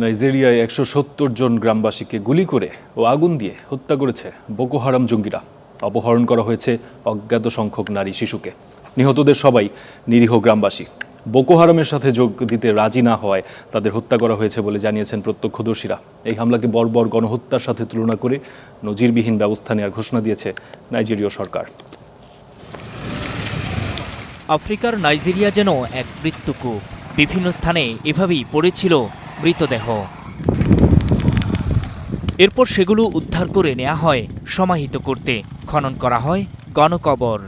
নাইজেরিয়ায় ১৭০ জন গ্রামবাসীকে গুলি করে ও আগুন দিয়ে হত্যা করেছে বোকো হারাম জঙ্গিরা। অপহরণ করা হয়েছে অজ্ঞাত সংখ্যক নারী শিশুকে। নিহতদের সবাই নিরীহ গ্রামবাসী। বোকো হারামের সাথে যোগ দিতে রাজি না হওয়ায় তাদের হত্যা করা হয়েছে বলে জানিয়েছেন প্রত্যক্ষদর্শীরা। এই হামলাকে বর্বর গণহত্যার সাথে তুলনা করে নজিরবিহীন ব্যবস্থা নেওয়ার ঘোষণা দিয়েছে নাইজেরীয় সরকার। আফ্রিকার নাইজেরিয়া যেন এক মৃত্যুকূপ। বিভিন্ন স্থানে এভাবেই পড়েছিল মৃতদেহ। এরপর সেগুলো উদ্ধার করে নেওয়া হয় সমাহিত করতে, খনন করা হয় গণকবর।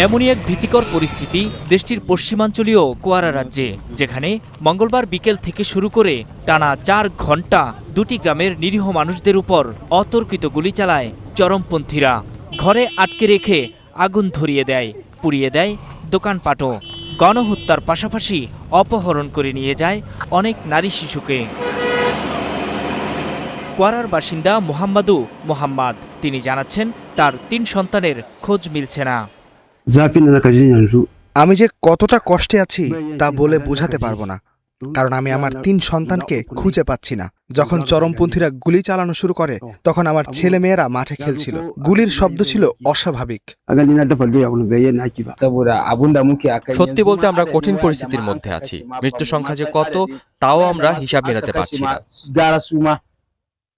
এমনই এক ভীতিকর পরিস্থিতি দেশটির পশ্চিমাঞ্চলীয় কোয়ারা রাজ্যে, যেখানে মঙ্গলবার বিকেল থেকে শুরু করে টানা ৪ ঘণ্টা দুটি গ্রামের নিরীহ মানুষদের উপর অতর্কিত গুলি চালায় চরমপন্থীরা। ঘরে আটকে রেখে আগুন ধরিয়ে দেয়, পুড়িয়ে দেয় দোকানপাটও। গণহত্যার পাশাপাশি অপহরণ করে নিয়ে যায় অনেক নারী শিশুকে। কোয়ারার বাসিন্দা মোহাম্মদ তিনি জানাচ্ছেন তার ৩ সন্তানের খোঁজ মিলছে না। আমি যে কতটা কষ্টে আছি তা বলে বোঝাতে পারবো না, কারণ আমি আমার ৩ সন্তানকে খুঁজে পাচ্ছি না। যখন চরমপন্থীরা গুলি চালানো শুরু করে তখন আমার ছেলে মেয়েরা মাঠে খেলছিল। গুলির শব্দ ছিল অস্বাভাবিক। সত্যি বলতে আমরা কঠিন পরিস্থিতির মধ্যে আছি। মৃত্যু সংখ্যা যে কত তাও আমরা হিসাব মেলাতে পারছি না।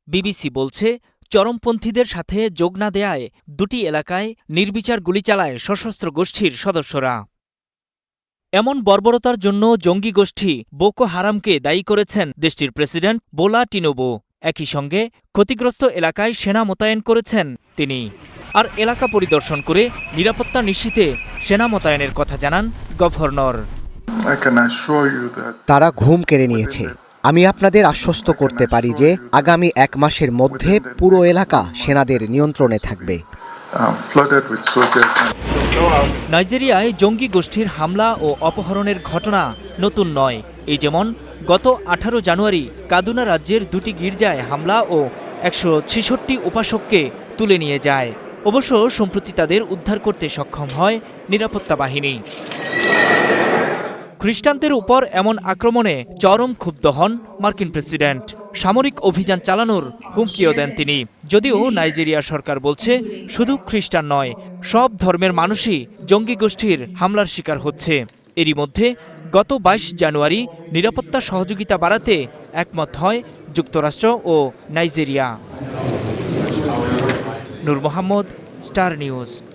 বিবিসি বলছে, চরমপন্থীদের সাথে যোগ না দেয়ায় দুটি এলাকায় নির্বিচার গুলি চালায় সশস্ত্র গোষ্ঠীর সদস্যরা। এমন বর্বরতার জন্য জঙ্গি গোষ্ঠী বোকো হারামকে দায়ী করেছেন দেশটির প্রেসিডেন্ট বোলা টিনুবু। একই সঙ্গে ক্ষতিগ্রস্ত এলাকায় সেনা মোতায়েন করেছেন তিনি। আর এলাকা পরিদর্শন করে নিরাপত্তা নিশ্চিতে সেনা মোতায়েনের কথা জানান গভর্নর। তারা ঘুম কেড়ে নিয়েছে। আমি আপনাদের আশ্বস্ত করতে পারি যে আগামী ১ মাসের মধ্যে পুরো এলাকা সেনাদের নিয়ন্ত্রণে থাকবে। নাইজেরিয়ায় জঙ্গি গোষ্ঠীর হামলা ও অপহরণের ঘটনা নতুন নয়। এই যেমন গত ১৮ জানুয়ারি কাদুনা রাজ্যের দুটি গির্জায় হামলা ও ১৬৬ উপাসককে তুলে নিয়ে যায়। অবশ্য সম্প্রতি তাদের উদ্ধার করতে সক্ষম হয় নিরাপত্তা বাহিনী। খ্রিস্টানদের উপর এমন আক্রমণে চরম ক্ষুব্ধ হন মার্কিন প্রেসিডেন্ট। সামরিক অভিযান চালানোর হুমকিও দেন তিনি। যদিও নাইজেরিয়া সরকার বলছে শুধু খ্রিস্টান নয়, সব ধর্মের মানুষই জঙ্গি গোষ্ঠীর হামলার শিকার হচ্ছে। এরই মধ্যে গত ২২ জানুয়ারি নিরাপত্তা সহযোগিতা বাড়াতে একমত হয় যুক্তরাষ্ট্র ও নাইজেরিয়া। নূর মোহাম্মদ, স্টার নিউজ।